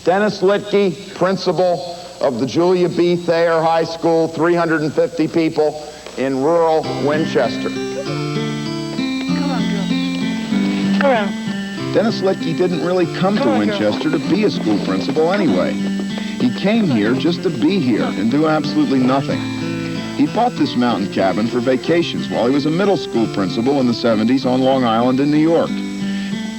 Dennis Litke, principal of the Julia B. Thayer High School, 350 people in rural Winchester. Come on, girl. Around. Dennis Litke didn't really come to Winchester to be a school principal anyway. He came here just to be here and do absolutely nothing. He bought this mountain cabin for vacations while he was a middle school principal in the 70s on Long Island in New York.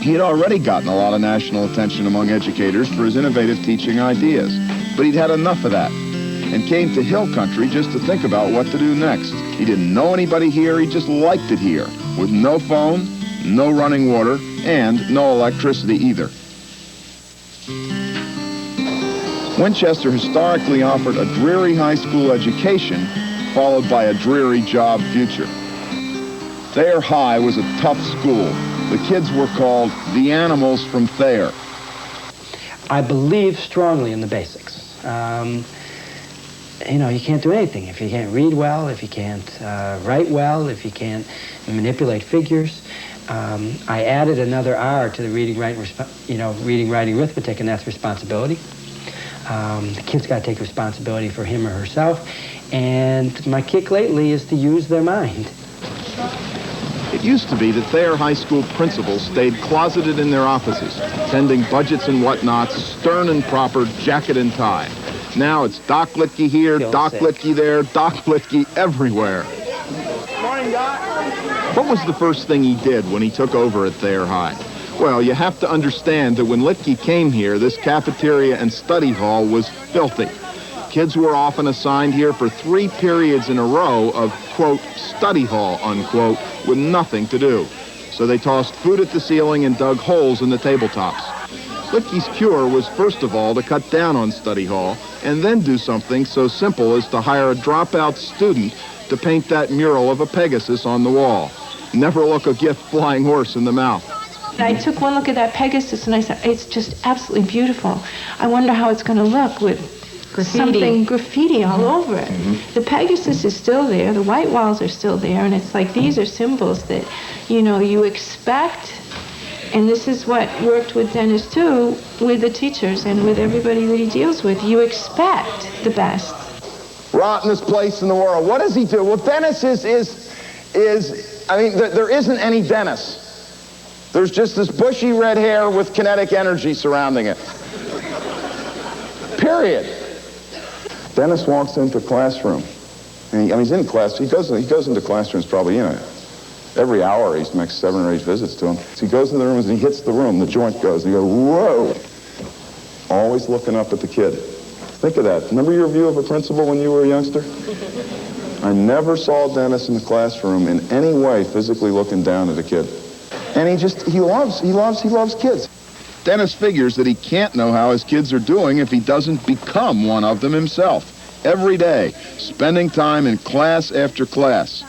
He had already gotten a lot of national attention among educators for his innovative teaching ideas, but he'd had enough of that and came to Hill Country just to think about what to do next. He didn't know anybody here, he just liked it here, with no phone, no running water, and no electricity either. Winchester historically offered a dreary high school education, followed by a dreary job future. Thayer High was a tough school. The kids were called the animals from Thayer. I believe strongly in the basics. You know, you can't do anything if you can't read well, if you can't write well, if you can't manipulate figures. I added another R to the reading, writing, arithmetic, and that's responsibility. The kid's got to take responsibility for him or herself. And my kick lately is to use their mind. It used to be that Thayer High School principals stayed closeted in their offices, tending budgets and whatnots, stern and proper, jacket and tie. Now it's Doc Litke here, Doc Litke there, Doc Litke everywhere. Morning, Doc. What was the first thing he did when he took over at Thayer High? Well, you have to understand that when Litke came here, this cafeteria and study hall was filthy. Kids were often assigned here for 3 periods in a row of, quote, study hall, unquote, with nothing to do. So they tossed food at the ceiling and dug holes in the tabletops. Litke's cure was, first of all, to cut down on study hall, and then do something so simple as to hire a dropout student to paint that mural of a Pegasus on the wall. Never look a gift flying horse in the mouth. I took one look at that Pegasus and I said, it's just absolutely beautiful. I wonder how it's going to look with something graffiti all over it. The Pegasus is still there, the white walls are still there, and it's like these are symbols that, you know, you expect, and this is what worked with Dennis too, with the teachers and with everybody that he deals with. You expect the best. Rottenest place in the world. What does he do? Well, Dennis is I mean, there isn't any Dennis. There's just this bushy red hair with kinetic energy surrounding it. Period. Dennis walks into classroom. And he's in class. He goes into classrooms probably, every hour. He makes 7 or 8 visits to them. So he goes in the rooms and he hits the room. The joint goes. And you go, whoa. Always looking up at the kid. Think of that. Remember your view of a principal when you were a youngster? I never saw Dennis in the classroom in any way physically looking down at a kid. And he loves kids. Dennis figures that he can't know how his kids are doing if he doesn't become one of them himself. Every day, spending time in class after class.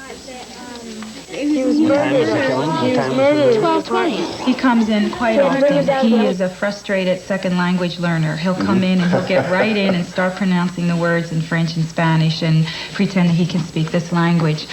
He was murdered. 12:20. He comes in quite often. He is a frustrated second language learner. He'll come in and he'll get right in and start pronouncing the words in French and Spanish and pretend he can speak this language.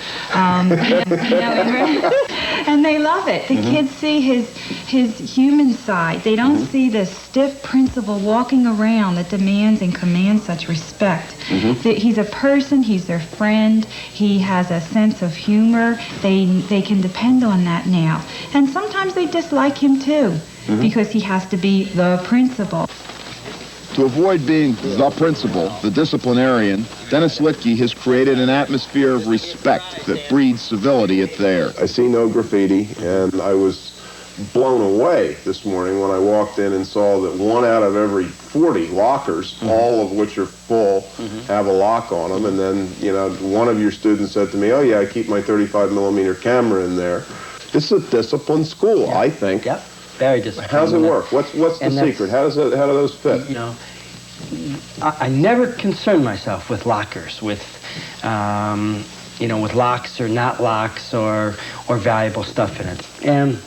And they love it. The kids see his human side. They don't see the stiff principal walking around that demands and commands such respect. That he's a person, he's their friend, he has a sense of humor. They can depend on that now. And sometimes they dislike him too, because he has to be the principal. To avoid being the principal, the disciplinarian, Dennis Littke has created an atmosphere of respect that breeds civility at Thayer. I see no graffiti, and I was blown away this morning when I walked in and saw that 1 out of every 40 lockers, all of which are full, have a lock on them. And then, you know, one of your students said to me, "Oh yeah, I keep my 35mm camera in there." This is a disciplined school, I think. Yep, very disciplined. How's it work? What's the secret? How do those fit? You know, I never concern myself with lockers, with you know, with locks or not locks or valuable stuff in it. And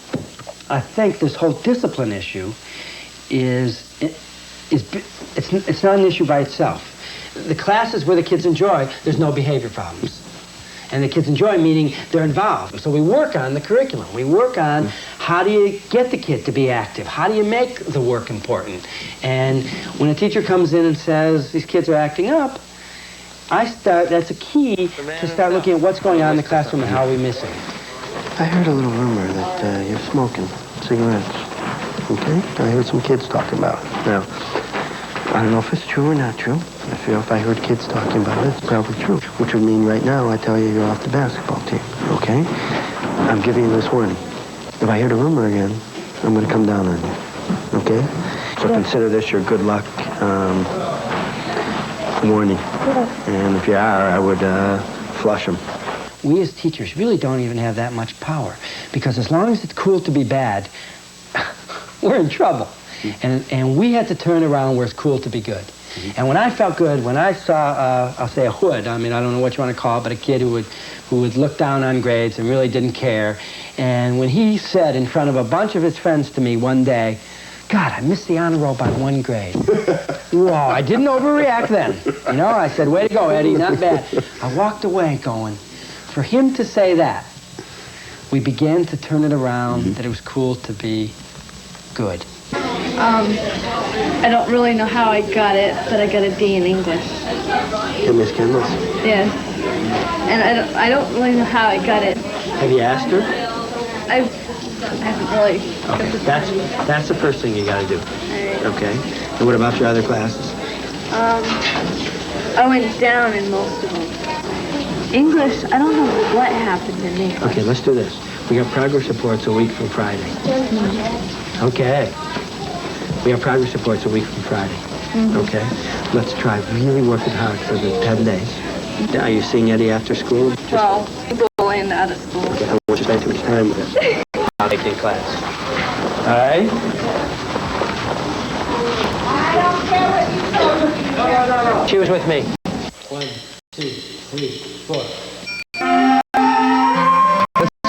I think this whole discipline issue it's not an issue by itself. The classes where the kids enjoy, there's no behavior problems. And the kids enjoy, meaning they're involved. So we work on the curriculum. We work on how do you get the kid to be active? How do you make the work important? And when a teacher comes in and says, these kids are acting up, that's a key to start looking at what's going on in the classroom and how are we missing it. I heard a little rumor that you're smoking cigarettes. Okay? I heard some kids talking about it. Now, I don't know if it's true or not true. I feel if I heard kids talking about it, it's probably true. Which would mean right now I tell you you're off the basketball team. Okay? I'm giving you this warning. If I hear the rumor again, I'm going to come down on you. Okay? So consider this your good luck warning. And if you are, I would flush them. We as teachers really don't even have that much power, because as long as it's cool to be bad, we're in trouble. And we had to turn around where it's cool to be good. And when I felt good, when I saw, I'll say a hood, I mean, I don't know what you want to call it, but a kid who would look down on grades and really didn't care. And when he said in front of a bunch of his friends to me one day, "God, I missed the honor roll by 1 grade." Whoa, I didn't overreact then. You know, I said, "Way to go, Eddie, not bad." I walked away going, for him to say that, we began to turn it around, that it was cool to be good. I don't really know how I got it, but I got a D in English. Hey, Miss Kendall. Yes. And I don't really know how I got it. Have you asked her? I haven't really. Okay, that's the first thing you got to do. Right. Okay. And what about your other classes? I went down in most of them. English, I don't know what happened in English. Okay, let's do this. We got progress reports a week from Friday. Okay. We have progress reports a week from Friday. Okay? Let's try really working hard for the 10 days. Are you seeing Eddie after school? Well, go in and out of school. Okay, I want you to spend too much time with it. I'll take it in class. All right? She was with me. 1, 2, 3, 4.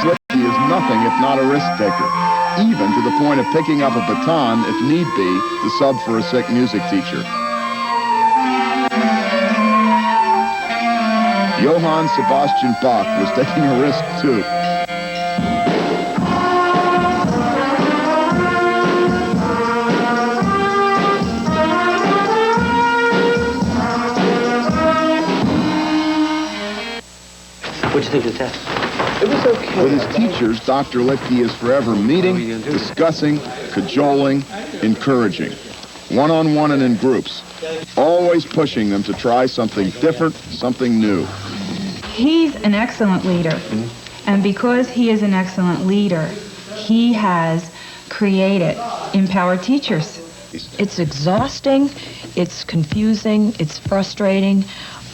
Littke is nothing if not a risk taker, even to the point of picking up a baton, if need be, to sub for a sick music teacher. Johann Sebastian Bach was taking a risk too. What'd you think of the test? It was okay. With his teachers, Dr. Littke is forever meeting, discussing, cajoling, encouraging, one-on-one and in groups, always pushing them to try something different, something new. He's an excellent leader, and because he is an excellent leader, he has created empowered teachers. It's exhausting, it's confusing, it's frustrating,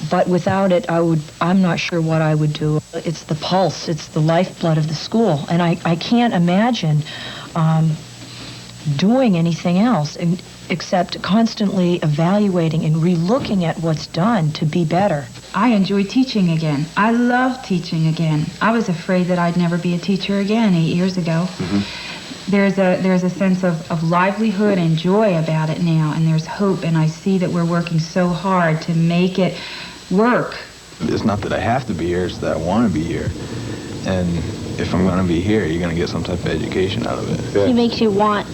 but without it, I'm not sure what I would do. It's the pulse, it's the lifeblood of the school, and I can't imagine doing anything else except constantly evaluating and relooking at what's done to be better. I enjoy teaching again. I love teaching again. I was afraid that I'd never be a teacher again 8 years ago. There's a sense of livelihood and joy about it now, and there's hope, and I see that we're working so hard to make it work. It's not that I have to be here, it's that I want to be here. And if I'm going to be here, you're going to get some type of education out of it. He makes you want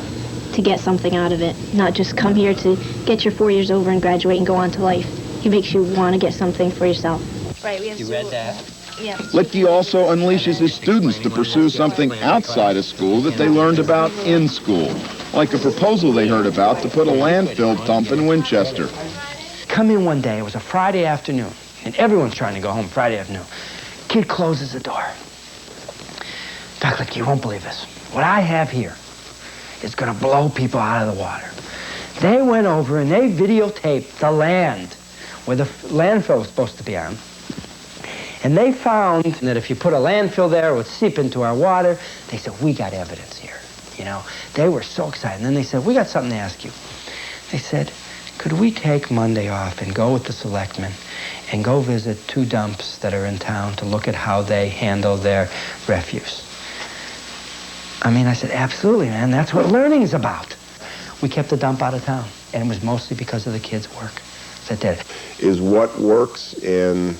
to get something out of it, not just come here to get your 4 years over and graduate and go on to life. He makes you want to get something for yourself. Right, we have You read that? Yeah. Littke also unleashes his students to pursue something outside of school that they learned about in school, like a proposal they heard about to put a landfill dump in Winchester. Come in one day, it was a Friday afternoon, and everyone's trying to go home Friday afternoon. Kid closes the door. Dr. Littke, you won't believe this. What I have here is going to blow people out of the water. They went over and they videotaped the land where the landfill was supposed to be on. And they found that if you put a landfill there, it would seep into our water. They said, we got evidence here. You know, they were so excited. And then they said, we got something to ask you. They said, could we take Monday off and go with the selectmen and go visit 2 dumps that are in town to look at how they handle their refuse? I mean, I said, absolutely, man. That's what learning is about. We kept the dump out of town, and it was mostly because of the kids' work that did it. Is what works in,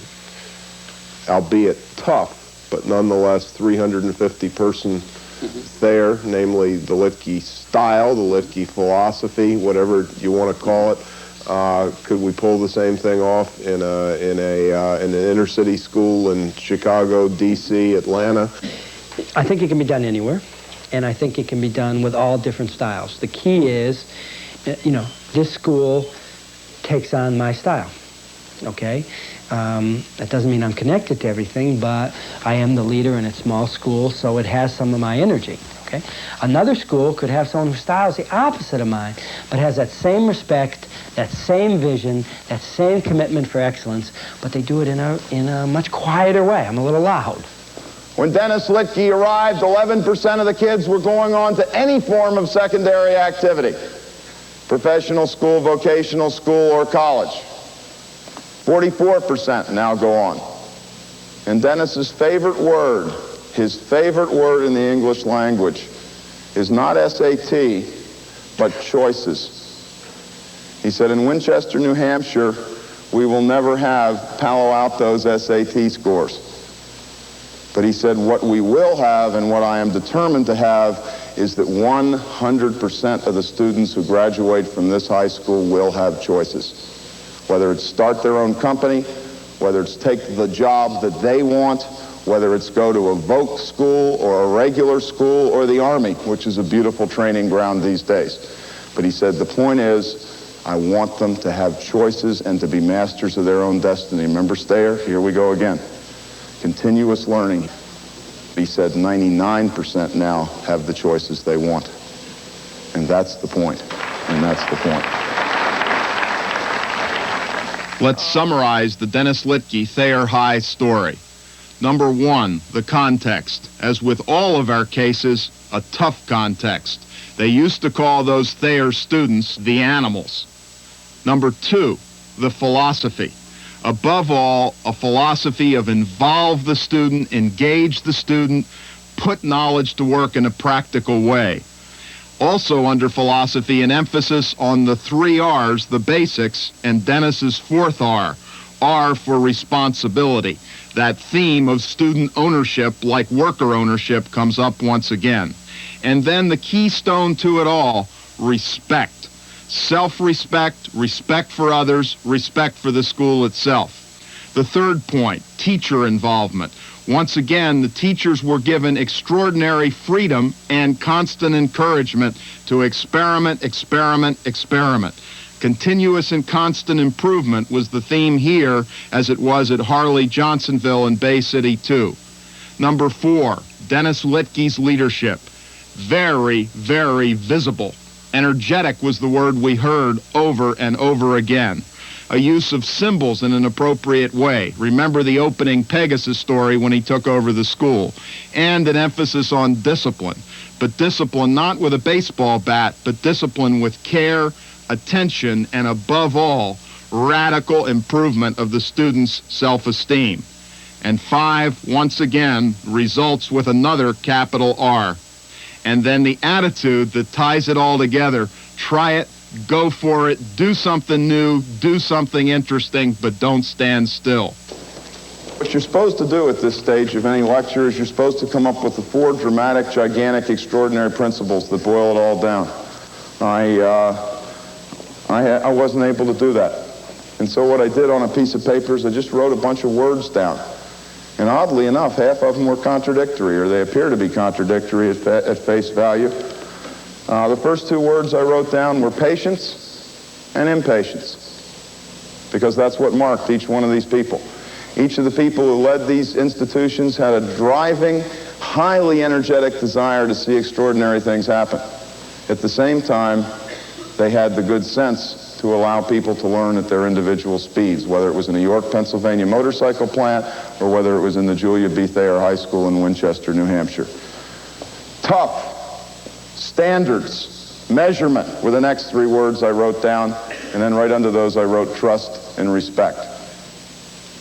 albeit tough, but nonetheless 350-person Thayer, namely the Littke style, the Littke philosophy, whatever you want to call it. Could we pull the same thing off in an inner city school in Chicago, D.C., Atlanta? I think it can be done anywhere, and I think it can be done with all different styles. The key is, you know, this school takes on my style, okay? That doesn't mean I'm connected to everything, but I am the leader in a small school, so it has some of my energy, okay? Another school could have someone whose style is the opposite of mine, but has that same respect, that same vision, that same commitment for excellence, but they do it in a much quieter way. I'm a little loud. When Dennis Littke arrived, 11% of the kids were going on to any form of secondary activity, professional school, vocational school, or college. 44% now go on. And Dennis's favorite word, his favorite word in the English language, is not SAT, but choices. He said, in Winchester, New Hampshire, we will never have Palo Alto's SAT scores. But he said, what we will have and what I am determined to have is that 100% of the students who graduate from this high school will have choices. Whether it's start their own company, whether it's take the job that they want, whether it's go to a voc school or a regular school or the Army, which is a beautiful training ground these days. But he said, the point is, I want them to have choices and to be masters of their own destiny. Remember Thayer? Here we go again. Continuous learning. He said 99% now have the choices they want. And that's the point. And that's the point. Let's summarize the Dennis Littke Thayer High story. Number 1, the context. As with all of our cases, a tough context. They used to call those Thayer students the animals. Number 2, the philosophy. Above all, a philosophy of involve the student, engage the student, put knowledge to work in a practical way. Also under philosophy, an emphasis on the 3 R's, the basics, and Dennis's 4th R, R for responsibility. That theme of student ownership, like worker ownership, comes up once again. And then the keystone to it all, respect. Self-respect, respect for others, respect for the school itself. The 3rd point, teacher involvement. Once again, the teachers were given extraordinary freedom and constant encouragement to experiment, experiment, experiment. Continuous and constant improvement was the theme here as it was at Harley Johnsonville and Bay City too. Number 4, Dennis Littke's leadership. Very, very visible. Energetic was the word we heard over and over again. A use of symbols in an appropriate way. Remember the opening Pegasus story when he took over the school. And an emphasis on discipline. But discipline not with a baseball bat, but discipline with care, attention, and above all, radical improvement of the students' self-esteem. And 5, once again, results with another capital R. And then the attitude that ties it all together. Try it, go for it, do something new, do something interesting, but don't stand still. What you're supposed to do at this stage of any lecture is you're supposed to come up with the 4 dramatic, gigantic, extraordinary principles that boil it all down. I wasn't able to do that. And so what I did on a piece of paper is I just wrote a bunch of words down. And oddly enough, half of them were contradictory, or they appear to be contradictory at face value. The first 2 words I wrote down were patience and impatience, because that's what marked each one of these people. Each of the people who led these institutions had a driving, highly energetic desire to see extraordinary things happen. At the same time, they had the good sense to allow people to learn at their individual speeds, whether it was in a York, Pennsylvania motorcycle plant or whether it was in the Julia B. Thayer High School in Winchester, New Hampshire. Tough, standards, measurement were the next 3 words I wrote down, and then right under those I wrote trust and respect.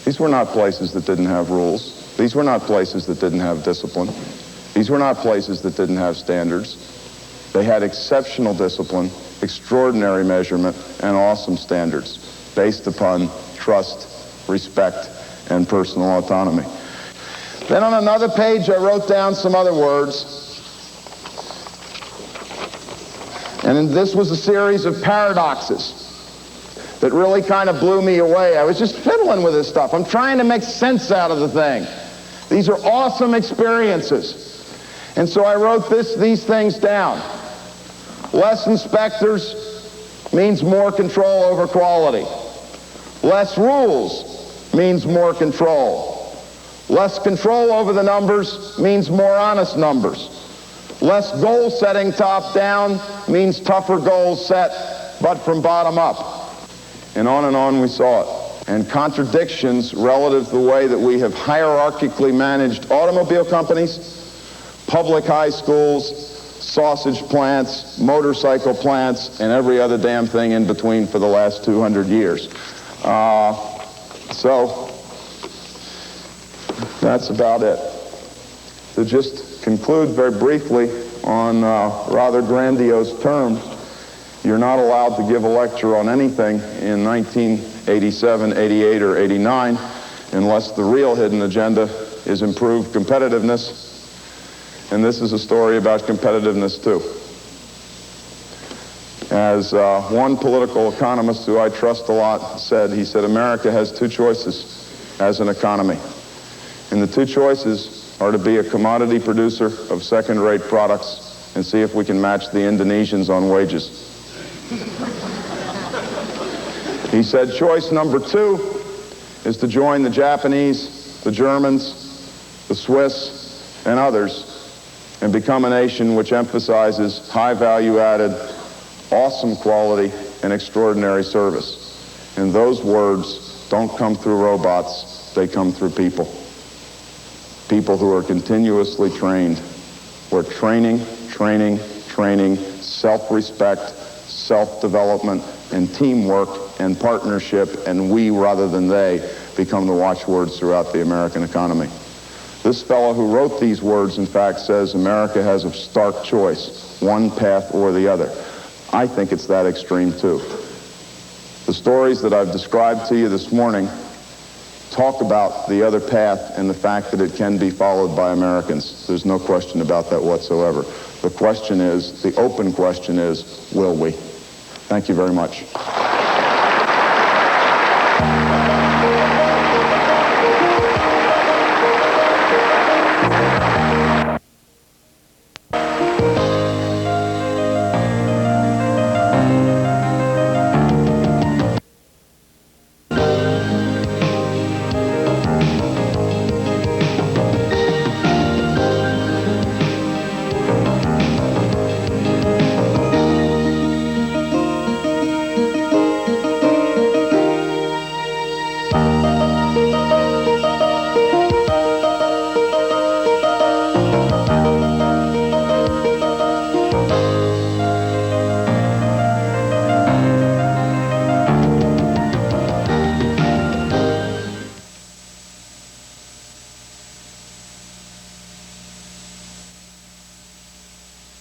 These were not places that didn't have rules. These were not places that didn't have discipline. These were not places that didn't have standards. They had exceptional discipline, extraordinary measurement, and awesome standards based upon trust, respect, and personal autonomy. Then on another page, I wrote down some other words. And this was a series of paradoxes that really kind of blew me away. I was just fiddling with this stuff. I'm trying to make sense out of the thing. These are awesome experiences. And so I wrote these things down. Less inspectors means more control over quality. Less rules means more control. Less control over the numbers means more honest numbers. Less goal setting top down means tougher goals set, but from bottom up. And on we saw it. And contradictions relative to the way that we have hierarchically managed automobile companies, public high schools, sausage plants, motorcycle plants, and every other damn thing in between for the last 200 years. So that's about it. To just conclude very briefly on rather grandiose terms, you're not allowed to give a lecture on anything in 1987, 88, or 89 unless the real hidden agenda is improved competitiveness. And this is a story about competitiveness, too. As one political economist who I trust a lot said, he said, America has 2 choices as an economy. And the 2 choices are to be a commodity producer of second-rate products and see if we can match the Indonesians on wages. He said choice number 2 is to join the Japanese, the Germans, the Swiss, and others and become a nation which emphasizes high value-added, awesome quality, and extraordinary service. And those words don't come through robots, they come through people. People who are continuously trained. We're training, self-respect, self-development, and teamwork, and partnership, and we rather than they become the watchwords throughout the American economy. This fellow who wrote these words, in fact, says America has a stark choice, one path or the other. I think it's that extreme, too. The stories that I've described to you this morning talk about the other path and the fact that it can be followed by Americans. There's no question about that whatsoever. The question is, the open question is, will we? Thank you very much.